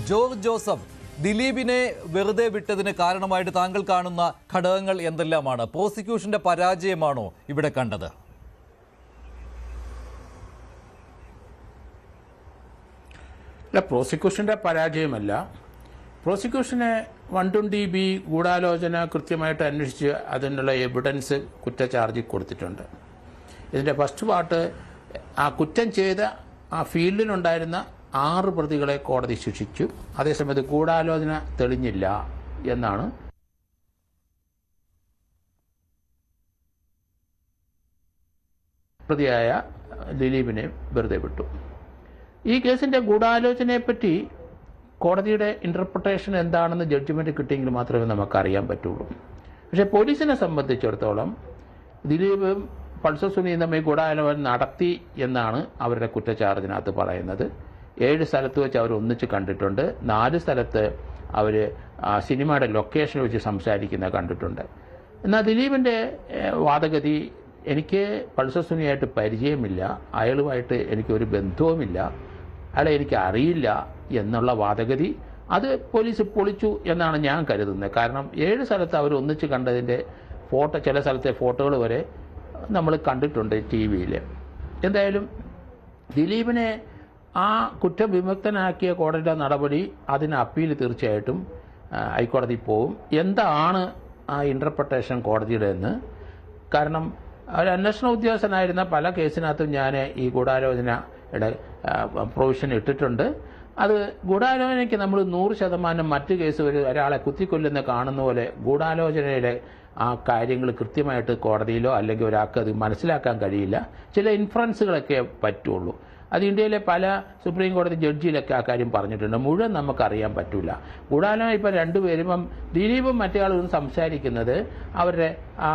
George Joseph ദിലീപിനെ വെറുതെ വിട്ടതിന് കാരണമായിട്ട് താങ്കൾ കാണുന്ന ഘടകങ്ങൾ എന്തെല്ലാമാണ്? പ്രോസിക്യൂഷന്റെ പരാജയമാണോ ഇവിടെ കണ്ടത്? അല്ല, പ്രോസിക്യൂഷൻ്റെ പരാജയമല്ല. പ്രോസിക്യൂഷന് 120B ഗൂഢാലോചന കൃത്യമായിട്ട് അന്വേഷിച്ച് അതിനുള്ള എവിഡൻസ് കുറ്റചാർജിൽ കൊടുത്തിട്ടുണ്ട്. ഇതിൻ്റെ ഫസ്റ്റ് പാർട്ട്, ആ കുറ്റം ചെയ്ത ആ ഫീൽഡിലുണ്ടായിരുന്ന 6 പ്രതികളെ കോടതി ശിക്ഷിച്ചു. അതേസമയത്ത് ഗൂഢാലോചന തെളിഞ്ഞില്ല എന്നാണ് പ്രതിയായ ദിലീപിനെ വെറുതെ വിട്ടു. ഈ കേസിൻ്റെ ഗൂഢാലോചനയെപ്പറ്റി കോടതിയുടെ ഇൻ്റർപ്രിട്ടേഷൻ എന്താണെന്ന് ജഡ്ജ്മെൻറ്റ് കിട്ടിയെങ്കിൽ മാത്രമേ നമുക്കറിയാൻ പറ്റുള്ളൂ. പക്ഷേ പോലീസിനെ സംബന്ധിച്ചിടത്തോളം ദിലീപും പൾസർ സുനിയും തമ്മിൽ ഗൂഢാലോചന നടത്തി എന്നാണ് അവരുടെ കുറ്റചാർജിനകത്ത് പറയുന്നത്. 7 സ്ഥലത്ത് വെച്ച് അവർ ഒന്നിച്ച് കണ്ടിട്ടുണ്ട്. 4 സ്ഥലത്ത് അവർ സിനിമയുടെ ലൊക്കേഷൻ വെച്ച് സംസാരിക്കുന്ന കണ്ടിട്ടുണ്ട്. എന്നാൽ ദിലീപിൻ്റെ വാദഗതി, എനിക്ക് പൾസർ സുനിയായിട്ട് പരിചയമില്ല, അയാളുമായിട്ട് എനിക്കൊരു ബന്ധവുമില്ല, അയാളെ എനിക്ക് അറിയില്ല എന്നുള്ള വാദഗതി, അത് പോലീസ് പൊളിച്ചു എന്നാണ് ഞാൻ കരുതുന്നത്. കാരണം 7 സ്ഥലത്ത് അവർ ഒന്നിച്ച് കണ്ടതിൻ്റെ ഫോട്ടോ, ചില സ്ഥലത്തെ ഫോട്ടോകൾ വരെ നമ്മൾ കണ്ടിട്ടുണ്ട് TV-യിൽ. എന്തായാലും ദിലീപിനെ ആ കുറ്റവിമുക്തനാക്കിയ കോടതിയുടെ നടപടി, അതിന് അപ്പീൽ തീർച്ചയായിട്ടും ഹൈക്കോടതി പോവും. എന്താണ് ആ ഇൻ്റർപ്രിട്ടേഷൻ കോടതിയുടെ എന്ന്? കാരണം ഒരു അന്വേഷണ ഉദ്യോഗസ്ഥനായിരുന്ന പല കേസിനകത്തും ഞാൻ ഈ ഗൂഢാലോചനയുടെ പ്രൊവിഷൻ ഇട്ടിട്ടുണ്ട്. അത് ഗൂഢാലോചനയ്ക്ക് നമ്മൾ 100% മറ്റ് കേസ് ഒരാളെ കുത്തിക്കൊല്ലുന്ന കാണുന്ന പോലെ ഗൂഢാലോചനയുടെ ആ കാര്യങ്ങൾ കൃത്യമായിട്ട് കോടതിയിലോ അല്ലെങ്കിൽ ഒരാൾക്ക് അത് മനസ്സിലാക്കാൻ കഴിയില്ല. ചില ഇൻഫറൻസുകളൊക്കെ പറ്റുള്ളൂ. അത് ഇന്ത്യയിലെ പല സുപ്രീം കോടതി ജഡ്ജിയിലൊക്കെ ആ കാര്യം പറഞ്ഞിട്ടുണ്ട്. മുഴുവൻ നമുക്കറിയാൻ പറ്റില്ല. ഗൂഢാലോചന ഇപ്പം 2 പേരും, ദിലീപും മറ്റേ ആളും സംസാരിക്കുന്നത് അവരുടെ ആ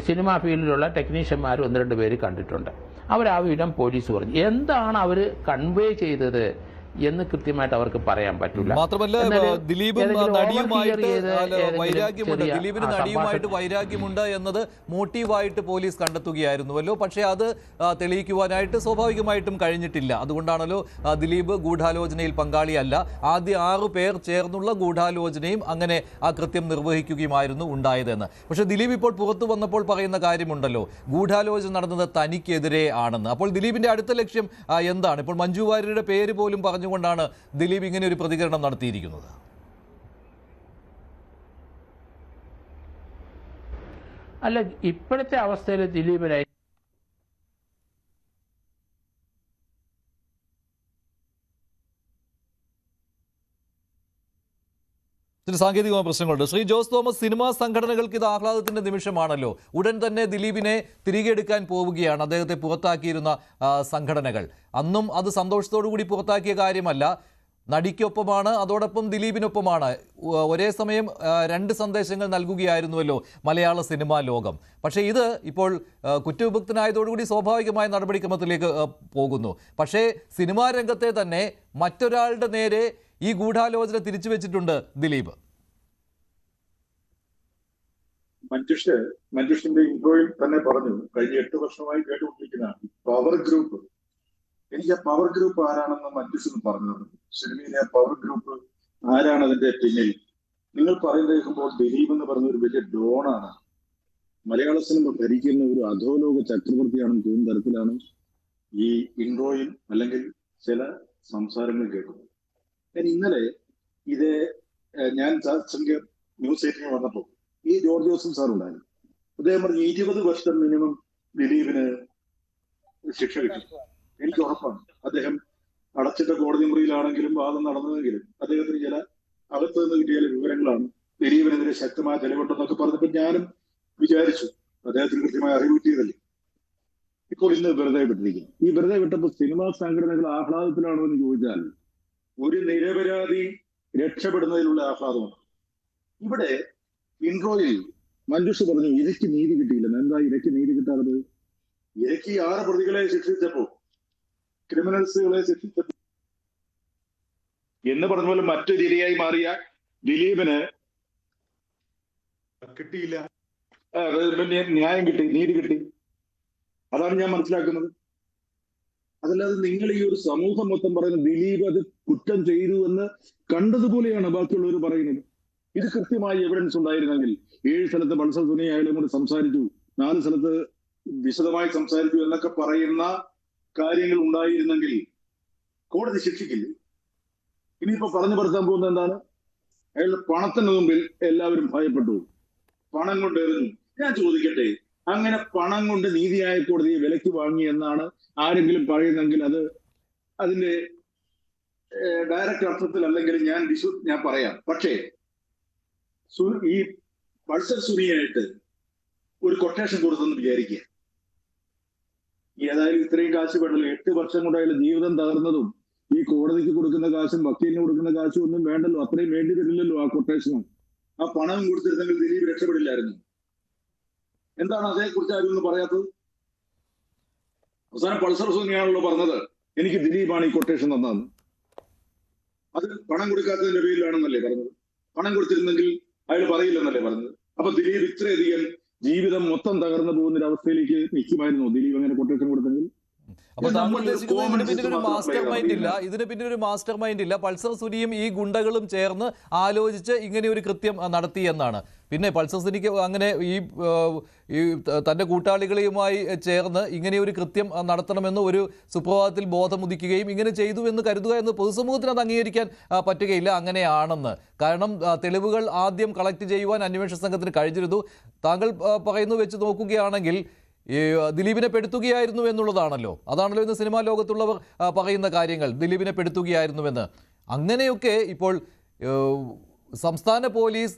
സിനിമാ ഫീൽഡിലുള്ള ടെക്നീഷ്യന്മാർ 1-2 പേര് കണ്ടിട്ടുണ്ട്. അവർ ആ വിധം പോലീസ് പറഞ്ഞു. എന്താണ് അവർ കൺവേ ചെയ്തത് എന്ന് കൃത്യമായിട്ട് അവർക്ക് പറയാൻ പറ്റില്ല. മാത്രമല്ല ദിലീപിന് നടിയുമായിട്ട് വൈരാഗ്യമുണ്ട് എന്നത് മോട്ടീവായിട്ട് പോലീസ് കണ്ടെത്തുകയായിരുന്നുവല്ലോ. പക്ഷേ അത് തെളിയിക്കുവാനായിട്ട് സ്വാഭാവികമായിട്ടും കഴിഞ്ഞിട്ടില്ല. അതുകൊണ്ടാണല്ലോ ദിലീപ് ഗൂഢാലോചനയിൽ പങ്കാളിയല്ല. ആദ്യ 6 പേർ ചേർന്നുള്ള ഗൂഢാലോചനയും അങ്ങനെ ആ കൃത്യം നിർവഹിക്കുകയുമായിരുന്നു ഉണ്ടായതെന്ന്. പക്ഷേ ദിലീപ് ഇപ്പോൾ പുറത്തു വന്നപ്പോൾ പറയുന്ന കാര്യമുണ്ടല്ലോ, ഗൂഢാലോചന നടന്നത് തനിക്കെതിരെ ആണെന്ന്. അപ്പോൾ ദിലീപിന്റെ അടുത്ത ലക്ഷ്യം എന്താണ്? ഇപ്പോൾ മഞ്ജു വാര്യരുടെ പേര് പോലും പറഞ്ഞുകൊണ്ടാണ് ദിലീപ് ഇങ്ങനെ ഒരു പ്രതികരണം നടത്തിയിരിക്കുന്നത്. അല്ല, ഇപ്പോഴത്തെ അവസ്ഥയിൽ ദിലീപിനായി സാങ്കേതികമായ പ്രശ്നങ്ങളുണ്ട്. ശ്രീ ജോസ് തോമസ്, സിനിമാ സംഘടനകൾക്ക് ഇത് ആഹ്ലാദത്തിന്റെ നിമിഷമാണല്ലോ. ഉടൻ തന്നെ ദിലീപിനെ തിരികെ എടുക്കാൻ പോവുകയാണ് അദ്ദേഹത്തെ പുറത്താക്കിയിരുന്ന സംഘടനകൾ. അന്നും അത് സന്തോഷത്തോടു കൂടി പുറത്താക്കിയ കാര്യമല്ല. നടിക്കൊപ്പമാണ്, അതോടൊപ്പം ദിലീപിനൊപ്പമാണ്. ഒരേ സമയം 2 സന്ദേശങ്ങൾ നൽകുകയായിരുന്നുവല്ലോ മലയാള സിനിമാ ലോകം. പക്ഷേ ഇത് ഇപ്പോൾ കുറ്റവിമുക്തനായതോടുകൂടി സ്വാഭാവികമായ നടപടിക്രമത്തിലേക്ക് പോകുന്നു. പക്ഷേ സിനിമാ രംഗത്തെ തന്നെ മറ്റൊരാളുടെ നേരെ ഈ ഗൂഢാലോചന തിരിച്ചു വെച്ചിട്ടുണ്ട് ദിലീപ്. മഞ്ജുഷിന്റെ ഇൻട്രോയിൽ തന്നെ പറഞ്ഞു, കഴിഞ്ഞ 8 വർഷമായി കേട്ടുകൊണ്ടിരിക്കുന്നതാണ് പവർ ഗ്രൂപ്പ്. എനിക്ക് ആ പവർ ഗ്രൂപ്പ് ആരാണെന്ന് മഞ്ജുഷ് പറഞ്ഞു. സിനിമയിലെ പവർ ഗ്രൂപ്പ് ആരാണ് അതിന്റെ പിന്നിൽ? നിങ്ങൾ പറയുന്നത് കേൾക്കുമ്പോൾ ദിലീപ് എന്ന് പറഞ്ഞ ഒരു വലിയ ഡോണാണ്, മലയാള സിനിമ ഭരിക്കുന്ന ഒരു അധോലോക ചക്രവർത്തിയാണെന്ന് തോന്നുന്ന തരത്തിലാണ് ഈ ഇൻട്രോയിൽ അല്ലെങ്കിൽ ചില സംസാരങ്ങൾ കേൾക്കുന്നത്. ഇന്നലെ ഞാൻ ന്യൂസ് 8 വന്നപ്പോൾ ഈ ജോർജ് ജോസഫ് സാർ ഉണ്ടായിരുന്നു. അദ്ദേഹം പറഞ്ഞു 20 വർഷം മിനിമം ദിലീപിന് ശിക്ഷ കിട്ടും. എനിക്ക് ഉറപ്പാണ്. അദ്ദേഹം അടച്ചിട്ട കോടതി മുറിയിലാണെങ്കിലും വാദം നടന്നതെങ്കിലും അദ്ദേഹത്തിന് ചില അകത്ത് നിന്ന് കിട്ടിയ ചില വിവരങ്ങളാണ് ദിലീപിനെതിരെ ശക്തമായ തെളിവുണ്ടെന്നൊക്കെ പറഞ്ഞപ്പോൾ ഞാനും വിചാരിച്ചു അദ്ദേഹത്തിന് കൃത്യമായ അറിവ് കിട്ടിയതല്ലേ. ഇപ്പോൾ ഇന്ന് വെറുതെ വിട്ടിരിക്കുന്നു. ഈ വെറുതെ വിട്ടപ്പോൾ സിനിമാ സംഘടനകൾ ആഹ്ലാദത്തിലാണോ എന്ന് ചോദിച്ചാൽ ഒരു നിരപരാധി രക്ഷപ്പെടുന്നതിലുള്ള ആഹ്ലാദമാണ്. ഇവിടെ ഇൻട്രോയിൽ മഞ്ജുഷ് പറഞ്ഞു ഇരയ്ക്ക് നീതി കിട്ടിയില്ല. എന്താ ഇരയ്ക്ക് നീതി കിട്ടാത്തത്? ഇരയ്ക്ക് 6 പ്രതികളെ ശിക്ഷിച്ചപ്പോ, ക്രിമിനൽസുകളെ ശിക്ഷിച്ചപ്പോ എന്ന് പറഞ്ഞ പോലെ മറ്റൊരു ഇരയായി മാറിയ ദിലീപിന് കിട്ടിയില്ല. ന്യായം കിട്ടി, നീതി കിട്ടി. അതാണ് ഞാൻ മനസ്സിലാക്കുന്നത്. അതല്ലാതെ നിങ്ങൾ ഈ ഒരു സമൂഹം മൊത്തം പറയുന്ന ദിലീപ് അത് കുറ്റം ചെയ്തു എന്ന് കണ്ടതുപോലെയാണ് ബാക്കിയുള്ളവർ പറയുന്നത്. ഇത് കൃത്യമായി എവിഡൻസ് ഉണ്ടായിരുന്നെങ്കിൽ 7 സ്ഥലത്ത് പൾസർ സുനി അയാളും കൂടി സംസാരിച്ചു, 4 സ്ഥലത്ത് വിശദമായി സംസാരിച്ചു എന്നൊക്കെ പറയുന്ന കാര്യങ്ങൾ ഉണ്ടായിരുന്നെങ്കിൽ കോടതി ശിക്ഷിക്കില്ല. ഇനിയിപ്പോ പറഞ്ഞു പടുത്താൻ പോകുന്നത് എന്താണ്? അയാളുടെ പണത്തിന് മുമ്പിൽ എല്ലാവരും ഭയപ്പെട്ടു, പണം കൊണ്ട് എറിഞ്ഞു. ഞാൻ ചോദിക്കട്ടെ, അങ്ങനെ പണം കൊണ്ട് നീതിന്യായ കോടതിയെ വിലക്ക് വാങ്ങി എന്നാണ് ആരെങ്കിലും പറയുന്നെങ്കിൽ അത് അതിന്റെ ഡയറക്റ്റ് അർത്ഥത്തിൽ അല്ലെങ്കിൽ ഞാൻ പറയാം. പക്ഷേ ഈ പൾസർ സുനിയായിട്ട് ഒരു കൊട്ടേഷൻ കൊടുത്തെന്ന് വിചാരിക്കുക. ഏതായാലും ഇത്രയും കാശ് വേണ്ടല്ലോ. 8 വർഷം കൊണ്ട് അയാളുടെ ജീവിതം തകർന്നതും ഈ കോടതിക്ക് കൊടുക്കുന്ന കാശും വക്കീലിന് കൊടുക്കുന്ന കാശും ഒന്നും വേണ്ടല്ലോ, അത്രയും വേണ്ടി വരില്ലല്ലോ ആ കൊട്ടേഷനും. ആ പണവും കൊടുത്തിരുന്നെങ്കിൽ ദിലീപ് രക്ഷപ്പെടില്ലായിരുന്നു. എന്താണ് അതേക്കുറിച്ച് ആരും ഒന്നും പറയാത്തത്? അവസാനം പൾസർ സുനിയാണല്ലോ പറഞ്ഞത് എനിക്ക് ദിലീപാണ് ഈ കൊട്ടേഷൻ തന്നതെന്ന്. അത് പണം കൊടുക്കാത്തതിന്റെ പേരിലാണെന്നല്ലേ പറഞ്ഞത്? പണം കൊടുത്തിരുന്നെങ്കിൽ അയാൾ പറയില്ലെന്നല്ലേ പറഞ്ഞത്? അപ്പൊ ദിലീപ് ഇത്രയധികം ജീവിതം മൊത്തം തകർന്നു പോകുന്ന ഒരു അവസ്ഥയിലേക്ക് നിൽക്കുമായിരുന്നു ദിലീപ് അങ്ങനെ കൊട്ടേഷൻ കൊടുത്തെങ്കിൽ? അപ്പോൾ താങ്കൾ ഉദ്ദേശിക്കുന്നത് ഇതിന് പിന്നിൽ ഒരു മാസ്റ്റർ മൈൻഡ് ഇല്ല, ഇതിന് പിന്നിൽ ഒരു മാസ്റ്റർ മൈൻഡ് ഇല്ല, പൾസർ സുനിയും ഈ ഗുണ്ടകളും ചേർന്ന് ആലോചിച്ച് ഇങ്ങനെ ഒരു കൃത്യം നടത്തി എന്നാണ്. പിന്നെ പൾസർ സുനിക്ക് അങ്ങനെ ഈ തൻ്റെ കൂട്ടാളികളുമായി ചേർന്ന് ഇങ്ങനെ ഒരു കൃത്യം നടത്തണമെന്ന് ഒരു സുപ്രഭാതത്തിൽ ബോധമുദിക്കുകയും ഇങ്ങനെ ചെയ്തു എന്ന് കരുതുക എന്ന് പൊതുസമൂഹത്തിന് അത് അംഗീകരിക്കാൻ പറ്റുകയില്ല അങ്ങനെയാണെന്ന്. കാരണം തെളിവുകൾ ആദ്യം കളക്ട് ചെയ്യുവാൻ അന്വേഷണ സംഘത്തിന് കഴിഞ്ഞിരുന്നു. താങ്കൾ പറയുന്നു വെച്ച് നോക്കുകയാണെങ്കിൽ ദിലീപിനെ പെടുത്തുകയായിരുന്നു എന്നുള്ളതാണല്ലോ, അതാണല്ലോ ഇന്ന് സിനിമാ ലോകത്തുള്ളവർ പറയുന്ന കാര്യങ്ങൾ, ദിലീപിനെ പെടുത്തുകയായിരുന്നുവെന്ന്. അങ്ങനെയൊക്കെ ഇപ്പോൾ സംസ്ഥാന പോലീസ്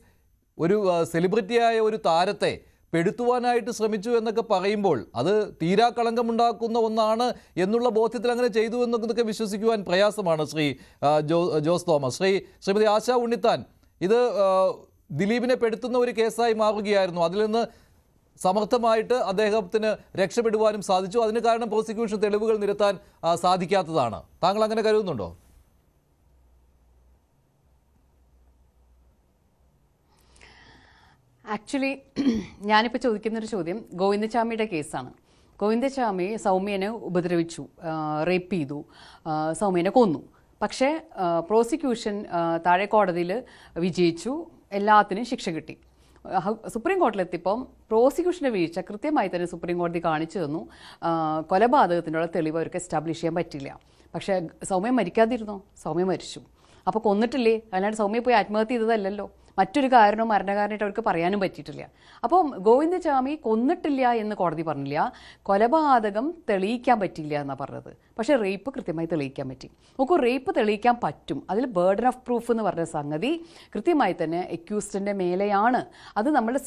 ഒരു സെലിബ്രിറ്റിയായ ഒരു താരത്തെ പെടുത്തുവാനായിട്ട് ശ്രമിച്ചു എന്നൊക്കെ പറയുമ്പോൾ അത് തീരാക്കളങ്കമുണ്ടാക്കുന്ന ഒന്നാണ് എന്നുള്ള ബോധ്യത്തിൽ അങ്ങനെ ചെയ്തു എന്നൊക്കെ വിശ്വസിക്കുവാൻ പ്രയാസമാണ്. ജോസ് തോമസ്, ശ്രീമതി ആശ ഉണ്ണിത്താൻ, ഇത് ദിലീപിനെ പെടുത്തുന്ന ഒരു കേസായി മാറുകയായിരുന്നു. അതിൽ നിന്ന് സമർത്ഥമായിട്ട് അദ്ദേഹത്തിന് രക്ഷപ്പെടുവാനും സാധിച്ചു. അതിന് കാരണം പ്രോസിക്യൂഷൻ തെളിവുകൾ നിരത്താൻ സാധിക്കാത്തതാണ്. താങ്കൾ അങ്ങനെ കരുതുന്നുണ്ടോ? ആക്ച്വലി ഞാനിപ്പോൾ ചോദിക്കുന്നൊരു ചോദ്യം ഗോവിന്ദചാമിയുടെ കേസാണ്. ഗോവിന്ദചാമി സൗമ്യനെ ഉപദ്രവിച്ചു, റേപ്പ് ചെയ്തു, സൗമ്യനെ കൊന്നു. പക്ഷേ പ്രോസിക്യൂഷൻ താഴെ കോടതിയിൽ വിജയിച്ചു, എല്ലാത്തിനും ശിക്ഷ കിട്ടി. സുപ്രീം കോടതിയിലെത്തിയപ്പം പ്രോസിക്യൂഷൻ്റെ വീഴ്ച കൃത്യമായി തന്നെ സുപ്രീം കോടതി കാണിച്ചു തന്നു. കൊലപാതകത്തിനുള്ള തെളിവ് അവർക്ക് എസ്റ്റാബ്ലിഷ് ചെയ്യാൻ പറ്റില്ല. പക്ഷേ സൗമ്യ മരിക്കാതിരുന്നോ? സൗമ്യ മരിച്ചു. അപ്പോൾ കൊന്നിട്ടില്ലേ? അല്ലാണ്ട് സൗമ്യ പോയി ആത്മഹത്യ ചെയ്തതല്ലല്ലോ. മറ്റൊരു കാരണവും മരണകാരണമായിട്ട് അവർക്ക് പറയാനും പറ്റിയിട്ടില്ല. അപ്പം ഗോവിന്ദചാമി കൊന്നിട്ടില്ല എന്ന് കോടതി പറഞ്ഞില്ല, കൊലപാതകം തെളിയിക്കാൻ പറ്റില്ല എന്നാണ് പറഞ്ഞത്. പക്ഷേ റേപ്പ് കൃത്യമായി തെളിയിക്കാൻ പറ്റി. നോക്കൂ, റേപ്പ് തെളിയിക്കാൻ പറ്റും. അതിൽ ബേർഡൻ ഓഫ് പ്രൂഫ് എന്ന് പറഞ്ഞ സംഗതി കൃത്യമായി തന്നെ അക്യൂസ്ഡിൻ്റെ മേലെയാണ്. അത് നമ്മുടെ